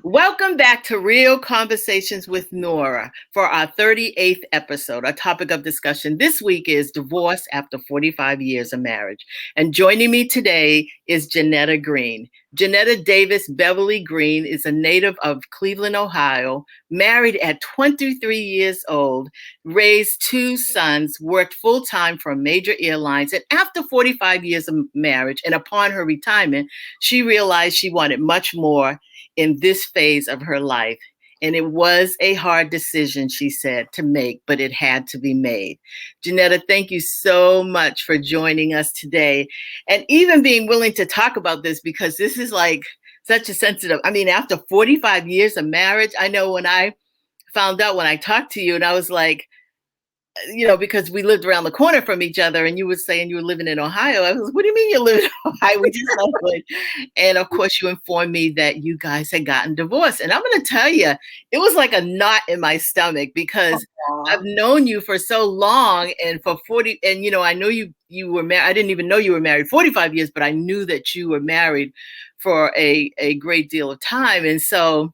Welcome back to Real Conversations with Nora for our 38th episode. Our topic of discussion this week is divorce after 45 years of marriage. And joining me today is Johnetta Green. Johnetta Davis Beverly Green is a native of Cleveland, Ohio, married at 23 years old, raised two sons, worked full-time for major airlines, and after 45 years of marriage and upon her retirement, she realized she wanted much more in this phase of her life. And it was a hard decision, she said, to make, but it had to be made. Johnetta, thank you so much for joining us today and even being willing to talk about this, because this is like such a sensitive, after 45 years of marriage, I know when I found out, when I talked to you, and I was like, because we lived around the corner from each other, and you were saying you were living in Ohio. I was like, what do you mean you live in Ohio? We just opened. And of course, you informed me that you guys had gotten divorced. And I'm going to tell you, it was like a knot in my stomach, because I've known you for so long, and for 40, and I know you were married. I didn't even know you were married 45 years, but I knew that you were married for a great deal of time. And so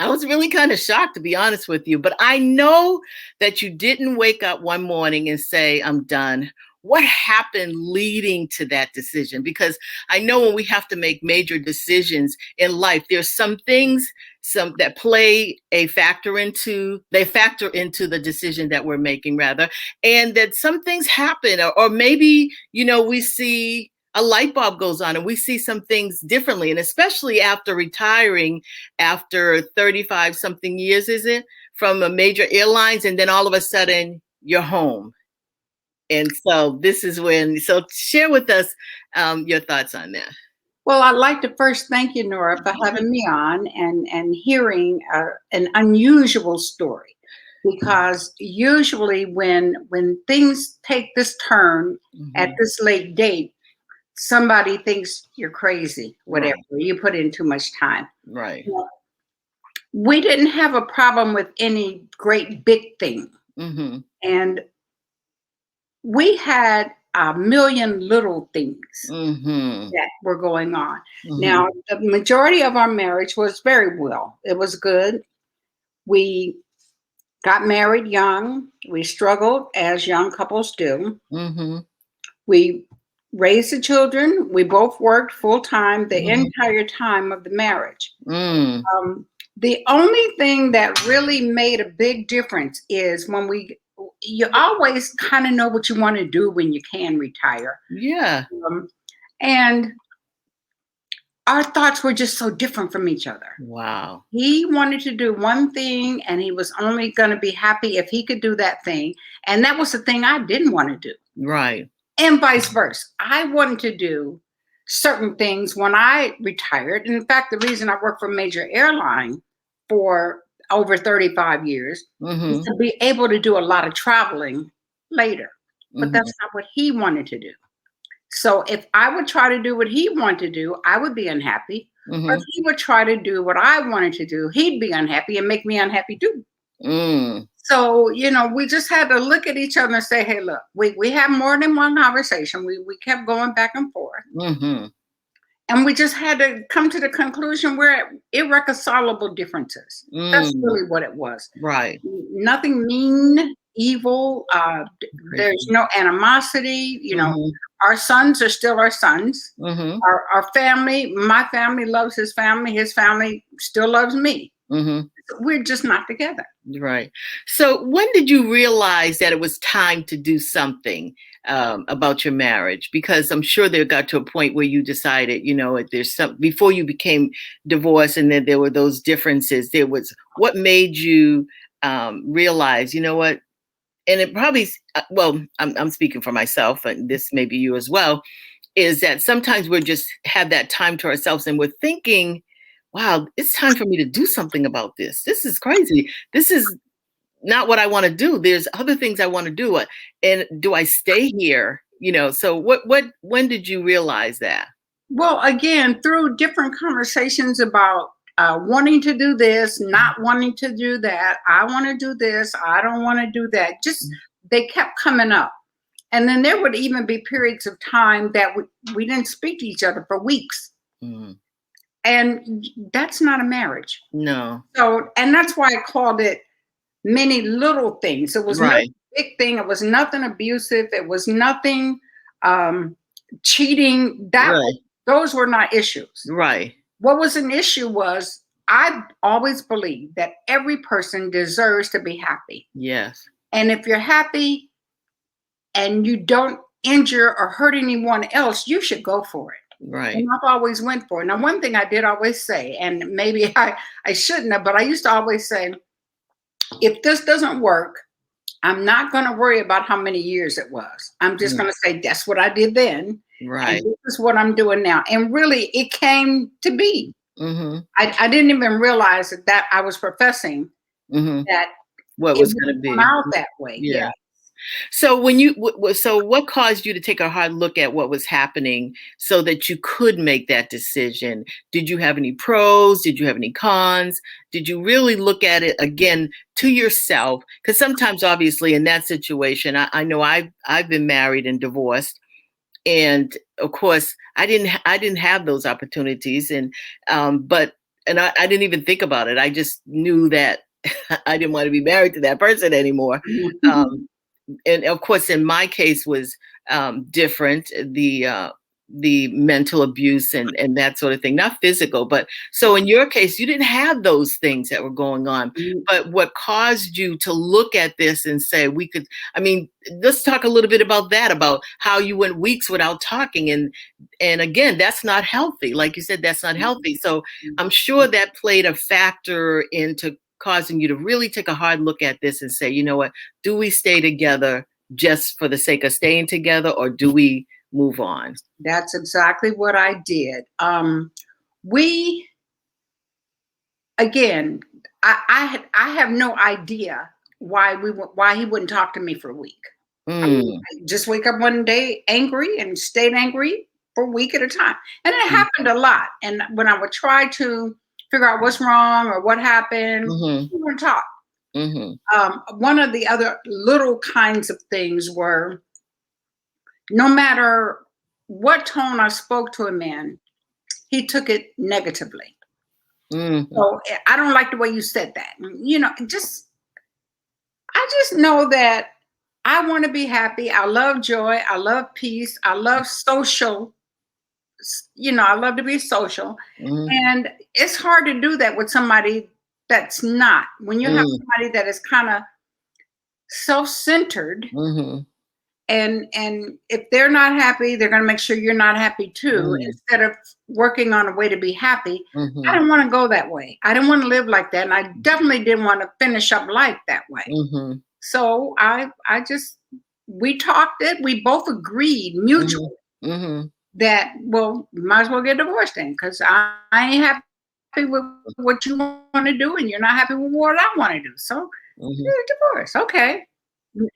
I was really kind of shocked, to be honest with you, but I know that you didn't wake up one morning and say, I'm done. What happened leading to that decision? Because I know when we have to make major decisions in life, there's some things that factor into the decision that we're making, rather, and that some things happen, or maybe, we see a light bulb goes on and we see some things differently. And especially after retiring after 35 something years, is it, from a major airlines, and then all of a sudden you're home. And so this is so share with us your thoughts on that. Well, I'd like to first thank you, Nora, for having me on and hearing an unusual story. Because usually when things take this turn at this late date, somebody thinks you're crazy, whatever. Right. You put in too much time. Right. We didn't have a problem with any great big thing. Mm-hmm. And we had a million little things that were going on. Mm-hmm. Now, the majority of our marriage was very well. It was good. We got married young. We struggled, as young couples do. Mm-hmm. We raised the children. We both worked full time the entire time of the marriage. The only thing that really made a big difference is when you always kind of know what you want to do when you can retire. Yeah. And our thoughts were just so different from each other. Wow. He wanted to do one thing, and he was only going to be happy if he could do that thing. And that was the thing I didn't want to do. Right. And vice versa. I wanted to do certain things when I retired. And in fact, the reason I worked for a major airline for over 35 years is to be able to do a lot of traveling later. But that's not what he wanted to do. So if I would try to do what he wanted to do, I would be unhappy. Or if he would try to do what I wanted to do, he'd be unhappy and make me unhappy too. So, we just had to look at each other and say, hey, look, we have more than one conversation. We kept going back and forth. And we just had to come to the conclusion we're irreconcilable differences. That's really what it was. Right. Nothing mean, evil. There's no animosity. Our sons are still our sons. Our family, my family loves his family still loves me. We're just not together. Right. So when did you realize that it was time to do something about your marriage? Because I'm sure there got to a point where you decided, there's some, before you became divorced, and then there were those differences. What made you realize, what? And it probably, I'm speaking for myself, and this may be you as well, is that sometimes we just have that time to ourselves and we're thinking, wow, it's time for me to do something about this. This is crazy. This is not what I want to do. There's other things I want to do. And do I stay here? So when did you realize that? Well, again, through different conversations about wanting to do this, not wanting to do that. I want to do this. I don't want to do that. Just, they kept coming up. And then there would even be periods of time that we didn't speak to each other for weeks. And that's not a marriage. No. So, and that's why I called it many little things. It was no Right. big thing. It was nothing abusive. It was nothing um, cheating. Right. Those were not issues. Right. What was an issue was I always believed that every person deserves to be happy. Yes. And if you're happy and you don't injure or hurt anyone else, you should go for it. Right. And I've always went for it. Now, one thing I did always say, and maybe I shouldn't have, but I used to always say, if this doesn't work, I'm not going to worry about how many years it was. I'm just going to say, that's what I did then. Right. And this is what I'm doing now. And really, it came to be. Mm-hmm. I didn't even realize that I was professing that What was going to be out that way. Yeah. So when so what caused you to take a hard look at what was happening so that you could make that decision? Did you have any pros? Did you have any cons? Did you really look at it again to yourself? Because sometimes, obviously, in that situation, I know I've been married and divorced, and of course, I didn't have those opportunities, and I didn't even think about it. I just knew that I didn't want to be married to that person anymore. And of course, in my case was different. The mental abuse and that sort of thing, not physical, but so in your case, you didn't have those things that were going on. But what caused you to look at this and say, let's talk a little bit about that, about how you went weeks without talking. And again, that's not healthy. Like you said, that's not healthy. So I'm sure that played a factor into causing you to really take a hard look at this and say, you know what, do we stay together just for the sake of staying together, or do we move on? That's exactly what I did. I have no idea why he wouldn't talk to me for a week. I just wake up one day angry and stayed angry for a week at a time. And it happened a lot. And when I would try to figure out what's wrong or what happened, we wouldn't talk. One of the other little kinds of things were, no matter what tone I spoke to him in, he took it negatively. So I don't like the way you said that. I just know that I want to be happy. I love joy. I love peace. I love social. I love to be social. And it's hard to do that with somebody that's not. When you have somebody that is kind of self-centered, and if they're not happy, they're going to make sure you're not happy too, instead of working on a way to be happy. I didn't want to go that way. I didn't want to live like that. And I definitely didn't want to finish up life that way. So we talked it. We both agreed mutually that, well, might as well get divorced then, because I ain't happy with what you want to do and you're not happy with what I want to do. So divorce. Okay.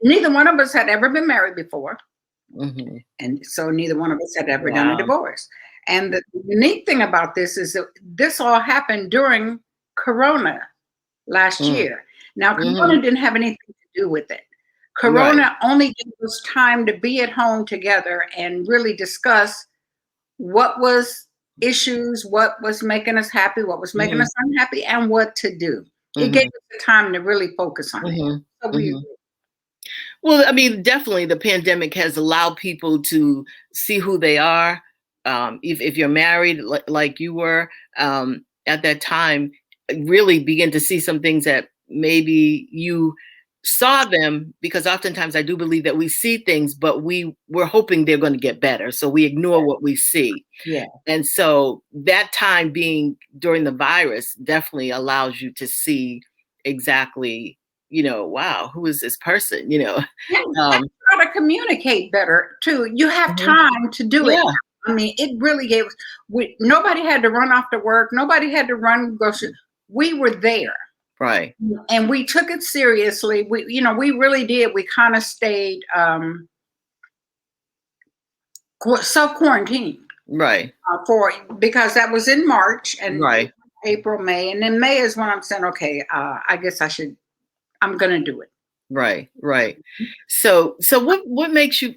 Neither one of us had ever been married before. And so neither one of us had ever done a divorce. And the unique thing about this is that this all happened during Corona last year. Now, Corona didn't have anything to do with it. Corona only gave us time to be at home together and really discuss what was issues, what was making us happy, what was making us unhappy, and what to do. It gave us the time to really focus on it. So well, definitely the pandemic has allowed people to see who they are. If you're married like you were at that time, really begin to see some things that maybe you saw them, because oftentimes I do believe that we see things, but we're hoping they're going to get better. So we ignore what we see. And so that time being during the virus definitely allows you to see exactly, wow, who is this person? How to communicate better too. You have time to do it. It really gave. Nobody had to run off to work. Nobody had to run grocery. We were there, right? And we took it seriously. We really did. We kind of stayed self-quarantined, right? Because that was in March and April, May, and then May is when I'm saying, okay, I guess I'm going to do it. Right. So what makes you,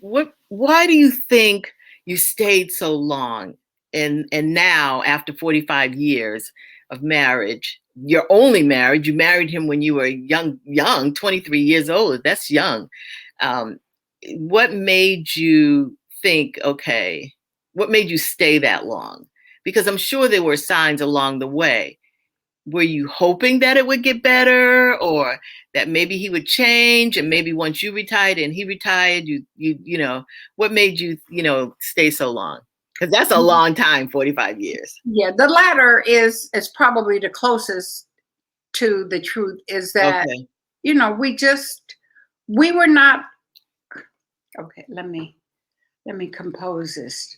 why do you think you stayed so long and now after 45 years of marriage, you're only married. You married him when you were young, 23 years old. That's young. Um, what made you think, okay, what made you stay that long? Because I'm sure there were signs along the way. Were you hoping that it would get better, or that maybe he would change, and maybe once you retired and he retired, you know, what made you, stay so long? Because that's a long time, 45 years. Yeah, the latter is probably the closest to the truth, is that, Okay. we were not, okay, let me compose this.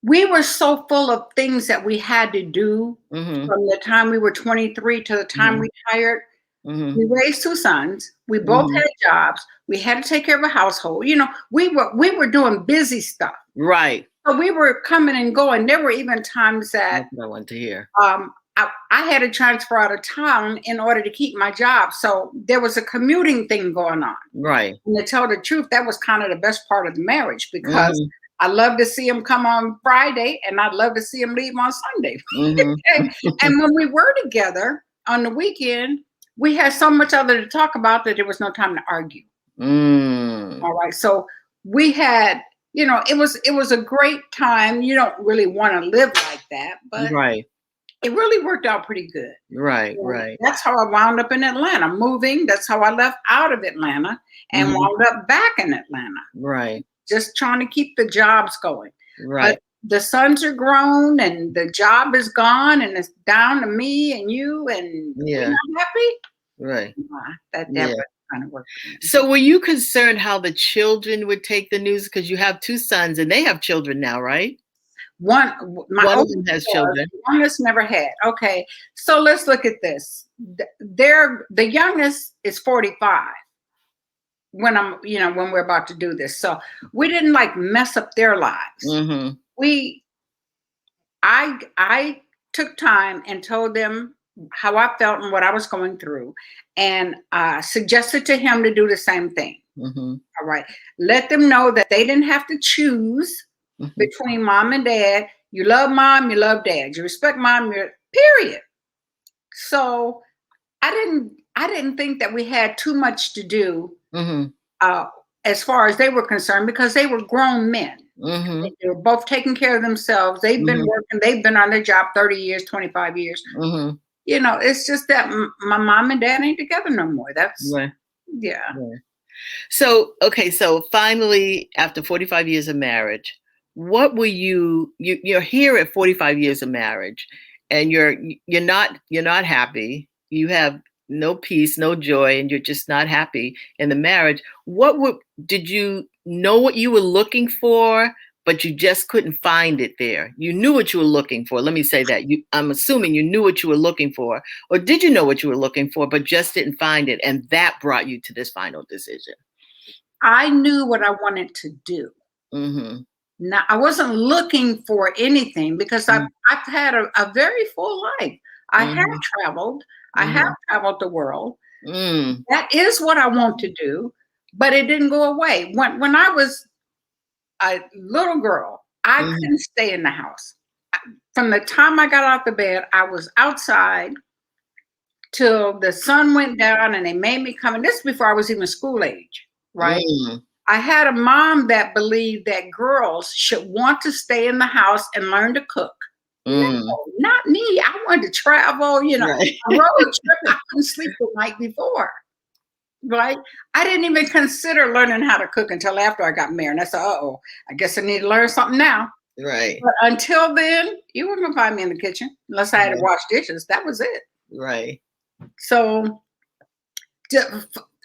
We were so full of things that we had to do Mm-hmm. from the time we were 23 to the time Mm-hmm. we retired. Mm-hmm. We raised 2 sons. We both Mm-hmm. had jobs. We had to take care of a household. We were doing busy stuff. Right. So we were coming and going. There were even times that That's what I want to hear. I had to transfer out of town in order to keep my job. So there was a commuting thing going on. Right. And to tell the truth, that was kind of the best part of the marriage, because Mm-hmm. I love to see him come on Friday and I'd love to see him leave on Sunday. Mm-hmm. And when we were together on the weekend, we had so much other to talk about that there was no time to argue. Mm. All right. So we had, it was a great time. You don't really want to live like that, but Right. it really worked out pretty good. Right. And Right. that's how I wound up in Atlanta, moving. That's how I left out of Atlanta and Mm-hmm. wound up back in Atlanta. Right. Just trying to keep the jobs going. Right. But the sons are grown and the job is gone and it's down to me and you, and we're Yeah. not happy. Right. That Yeah. would kind of work for me. So were you concerned how the children would take the news? Because you have 2 sons and they have children now, right? My One of oldest them has boy, children. the youngest never had. Okay, so let's look at this. The youngest is 45 when when we're about to do this. So we didn't like mess up their lives. Mm-hmm. I took time and told them how I felt and what I was going through, and suggested to him to do the same thing. Mm-hmm. All right, let them know that they didn't have to choose Mm-hmm. between mom and dad. You love mom, you love dad. You respect mom, period. So I didn't think that we had too much to do, Mm-hmm. as far as they were concerned, because they were grown men. Mm-hmm. They were both taking care of themselves. They've been Mm-hmm. working. They've been on their job 30 years, 25 years. Mm-hmm. It's just that my mom and dad ain't together no more. That's, Right. yeah. Right. So, okay, so finally, after 45 years of marriage, what were you're here at 45 years of marriage, and you're not happy. You have no peace, no joy, and you're just not happy in the marriage. Did you know what you were looking for, but you just couldn't find it there? You knew what you were looking for. Let me say that. I'm assuming you knew what you were looking for, or did you know what you were looking for, but just didn't find it, and that brought you to this final decision? I knew what I wanted to do. Mm-hmm. Now, I wasn't looking for anything, because I've had a very full life. I have traveled. I have traveled the world. Mm. That is what I want to do, but it didn't go away. When I was a little girl, I couldn't stay in the house. From the time I got out the bed, I was outside till the sun went down and they made me come. And this is before I was even school age, right? Mm. I had a mom that believed that girls should want to stay in the house and learn to cook. Mm. No, not me. I wanted to travel, Right. a road trip. I couldn't sleep the night before. Right? I didn't even consider learning how to cook until after I got married. And I said, uh-oh, I guess I need to learn something now. Right. But until then, you weren't going to find me in the kitchen unless I had to wash dishes. That was it. Right. So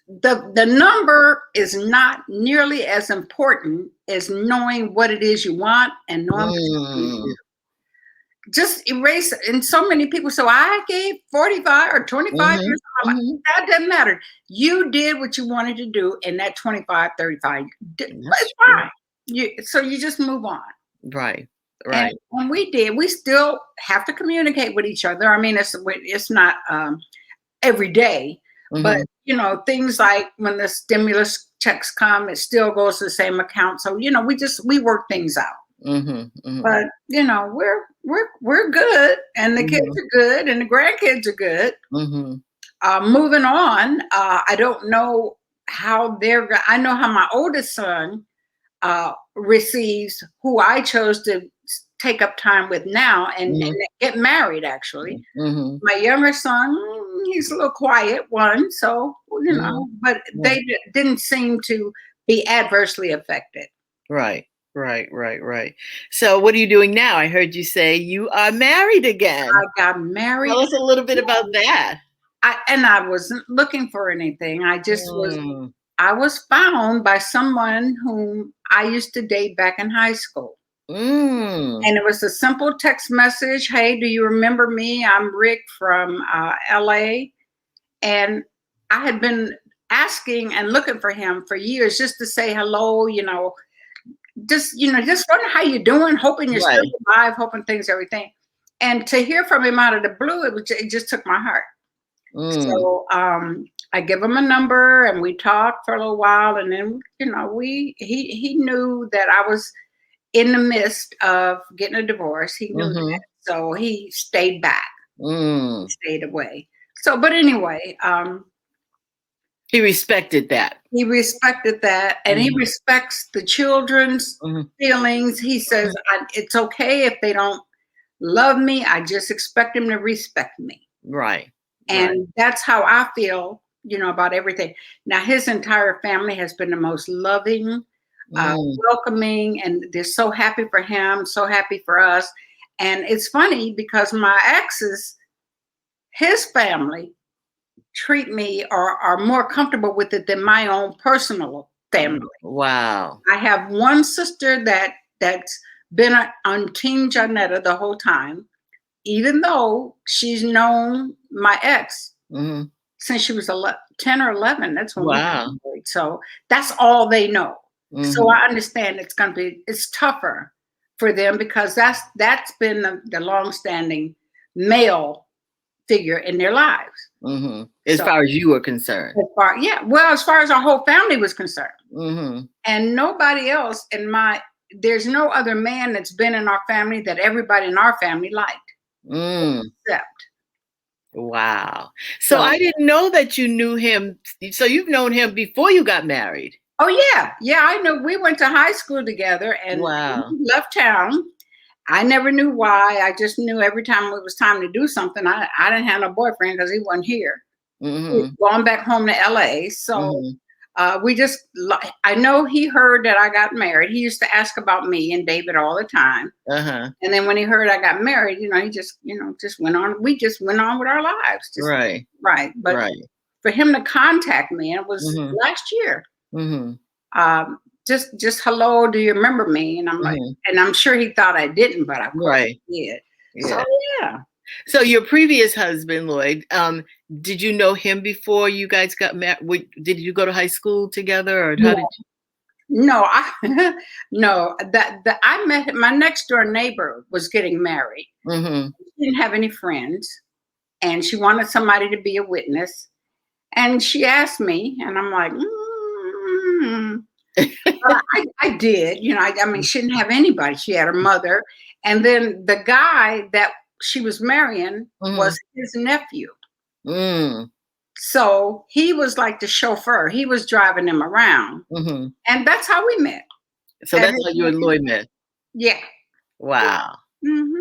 the number is not nearly as important as knowing what it is you want and knowing what you can do. Just erase it. And so many people, so I gave 45 or 25 years of my life. That doesn't matter. You did what you wanted to do in that 25, 35. It's fine. So you just move on. Right. Right. And we did. We still have to communicate with each other. I mean, it's not every day, but things like when the stimulus checks come, it still goes to the same account. So we work things out. But you know, we're good, and the kids are good, and the grandkids are good. Moving on, I don't know how I know how my oldest son receives who I chose to take up time with now and get married, actually. My younger son, he's a little quiet one, so, you know, but they didn't seem to be adversely affected. Right. So what are you doing now? I heard you say you are married again. I got married. Tell us a little bit about that. I wasn't looking for anything. I was found by someone whom I used to date back in high school. And it was a simple text message. Hey, do you remember me? I'm Rick from LA. And I had been asking and looking for him for years just to say hello, just wondering how you're doing, hoping you're still alive, hoping everything. And to hear from him out of the blue, it just took my heart. So I give him a number and we talked for a little while, and then he knew that I was in the midst of getting a divorce. He knew that, so he stayed back. He stayed away. So, but anyway, he respected that. He respected that, and he respects the children's feelings. He says it's okay if they don't love me. I just expect them to respect me. Right. And that's how I feel, about everything. Now, his entire family has been the most loving, welcoming, and they're so happy for him, so happy for us. And it's funny because my exes, his family, treat me or are more comfortable with it than my own personal family. Wow. I have one sister that's been on Team Johnetta the whole time, even though she's known my ex since she was 10 or 11. That's when we got married. So that's all they know. So I understand it's tougher for them because that's been the longstanding male figure in their lives. As far as you were concerned. As far as our whole family was concerned. And nobody else there's no other man that's been in our family that everybody in our family liked. Except. Wow. So I didn't know that you knew him. So you've known him before you got married. Oh yeah. Yeah, I know. We went to high school together and we left town. I never knew why. I just knew every time it was time to do something, I didn't have no boyfriend because he wasn't here. He was going back home to LA. So I know he heard that I got married. He used to ask about me and David all the time. And then when he heard I got married, he just went on. We just went on with our lives. Right. But for him to contact me, and it was last year. Just hello, do you remember me? And I'm like, and I'm sure he thought I didn't, but I did. So yeah. So your previous husband, Lloyd, did you know him before you guys got married? Did you go to high school together, or how did you? No, no. I met him. My next door neighbor was getting married. She didn't have any friends, and she wanted somebody to be a witness. And she asked me, and I'm like, I did. I mean, she didn't have anybody. She had her mother, and then the guy that she was marrying was his nephew. So he was like the chauffeur. He was driving them around. And that's how we met. So that's how you and Lloyd met? Yeah. Wow.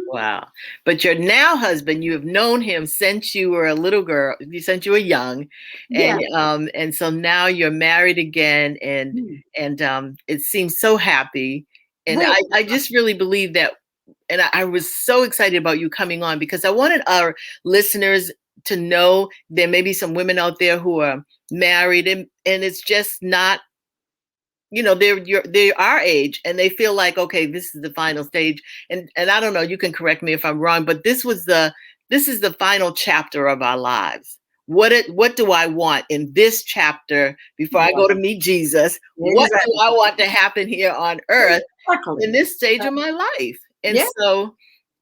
Wow. But your now husband, you have known him since you were a little girl, since you were young. And so now you're married again, and it seems so happy. And I just really believe that. And I was so excited about you coming on because I wanted our listeners to know there may be some women out there who are married and it's just not, they're our age and they feel like, okay, this is the final stage. And I don't know, you can correct me if I'm wrong, but this is the final chapter of our lives. What do I want in this chapter before I go to meet Jesus? What do I want to happen here on earth in this stage of my life? And so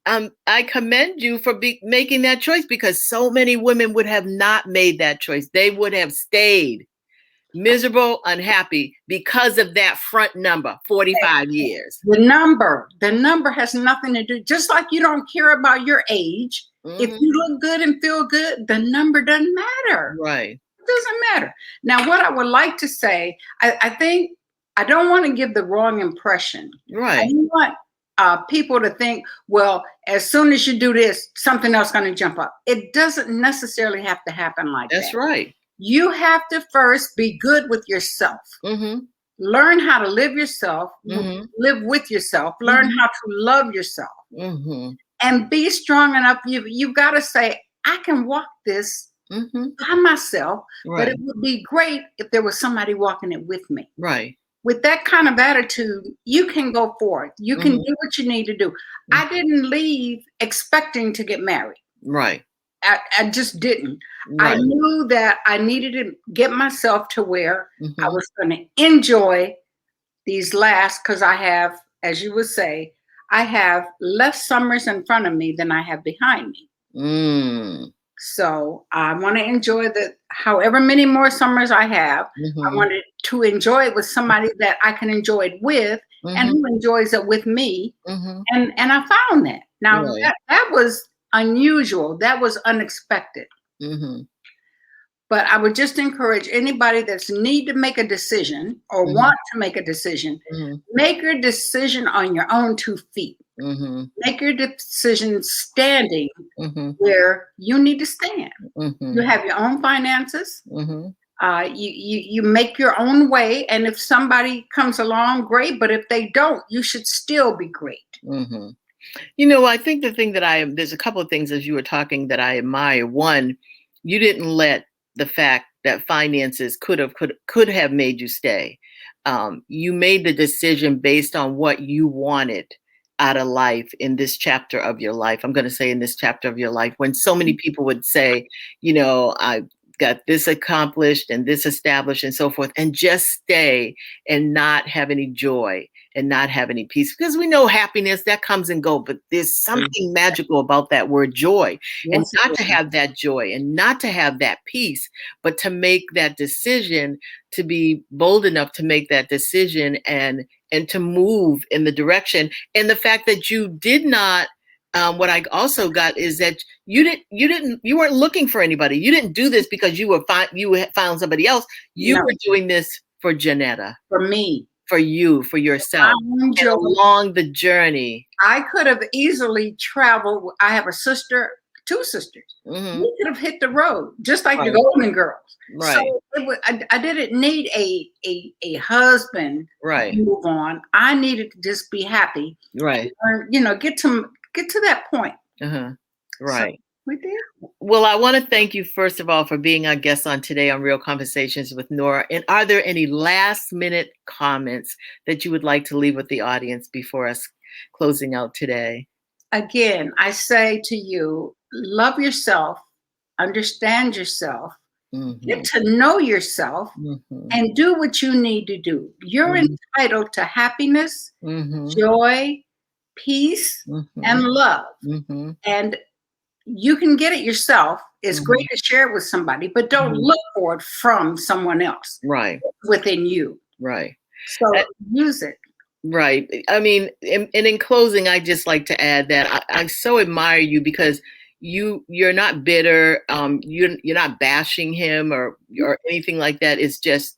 I commend you for making that choice because so many women would have not made that choice. They would have stayed. miserable, unhappy because of that front number, 45 years. The number has nothing to do, just like you don't care about your age. If you look good and feel good, the number doesn't matter. Right. It doesn't matter. Now, what I would like to say, I think I don't want to give the wrong impression. Right. I don't want people to think, well, as soon as you do this, something else is going to jump up. It doesn't necessarily have to happen like that. That's right. You have to first be good with yourself. Learn how to live yourself, live with yourself, learn how to love yourself, and be strong enough. You've got to say, I can walk this by myself, but it would be great if there was somebody walking it with me. Right. With that kind of attitude, you can go forward. You can do what you need to do. I didn't leave expecting to get married. Right. I just didn't. Right. I knew that I needed to get myself to where I was going to enjoy these last, because I have, as you would say, I have less summers in front of me than I have behind me. So I want to enjoy however many more summers I have. I wanted to enjoy it with somebody that I can enjoy it with and who enjoys it with me. And I found that. Now that was unusual. That was unexpected. But I would just encourage anybody that's need to make a decision or want to make a decision, make your decision on your own 2 feet. Make your decision standing where you need to stand. You have your own finances. You make your own way. And if somebody comes along, great. But if they don't, you should still be great. You know, I think the thing that there's a couple of things as you were talking that I admire. One, you didn't let the fact that finances could have made you stay. You made the decision based on what you wanted out of life in this chapter of your life. I'm going to say in this chapter of your life, when so many people would say, you know, I got this accomplished and this established and so forth, and just stay and not have any joy and not have any peace, because we know happiness that comes and go, but there's something magical about that word joy. And not to have that joy and not to have that peace, but to make that decision, to be bold enough to make that decision and to move in the direction. And the fact that you did not, what I also got is that you weren't looking for anybody. You didn't do this because you found somebody else. You were doing this for Johnetta, for me, for you, for yourself, and along the journey. I could have easily traveled. I have a sister, 2 sisters. We could have hit the road just like the Golden Girls. Right. So I didn't need a husband to move on. I needed to just be happy. Right. Or, you know, get to that point. Right. So we did. Well, I want to thank you, first of all, for being our guest on today on Real Conversations with Nora. And are there any last minute comments that you would like to leave with the audience before us closing out today? Again, I say to you, love yourself, understand yourself, get to know yourself, and do what you need to do. You're entitled to happiness, joy, peace, and love. And you can get it yourself. It's great to share it with somebody, but don't look for it from someone else. Right. It's within you. Right. So use it. Right. I mean, and in closing, I just like to add that I so admire you because you're not bitter. You're not bashing him or anything like that. It's just,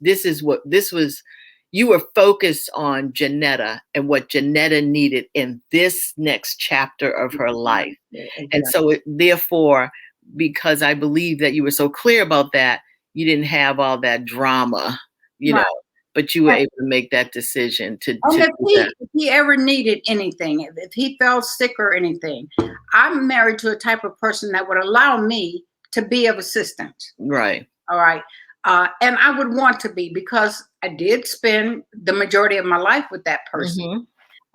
you were focused on Johnetta and what Johnetta needed in this next chapter of her life. Exactly. And so therefore, because I believe that you were so clear about that, you didn't have all that drama, you know, but you were able to make that decision to if he ever needed anything, if he felt sick or anything, I'm married to a type of person that would allow me to be of assistance. Right. All right. And I would want to be, because I did spend the majority of my life with that person.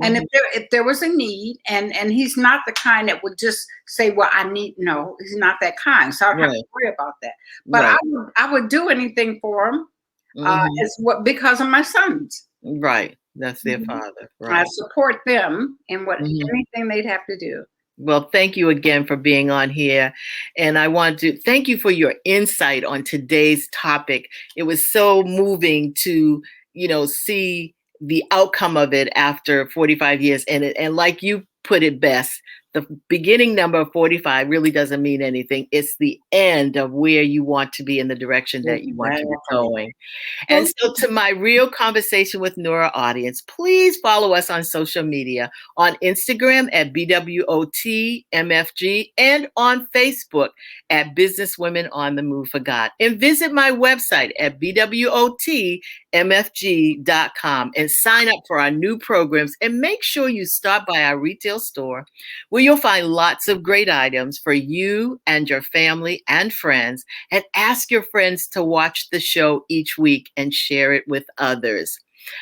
And if there was a need, and he's not the kind that would just say, well, no, he's not that kind. So I don't have to worry about that. But I would do anything for him because of my sons. Right. That's their father. Right. I support them in anything they'd have to do. Well, thank you again for being on here. And I want to thank you for your insight on today's topic. It was so moving to, see the outcome of it after 45 years. And like you put it best, the beginning number of 45 really doesn't mean anything. It's the end of where you want to be in the direction that you want to be Exactly. going. And so, to my Real Conversation with Nora audience, please follow us on social media on Instagram at BWOTMFG and on Facebook at Businesswomen on the Move for God. And visit my website at BWOTMFG.com and sign up for our new programs. And make sure you stop by our retail store where you'll find lots of great items for you and your family and friends. And ask your friends to watch the show each week and share it with others.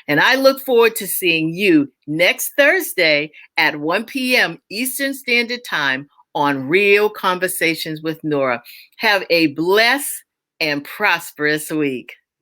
And I look forward to seeing you next Thursday at 1 p.m. Eastern Standard Time on Real Conversations with Nora. Have a blessed and prosperous week.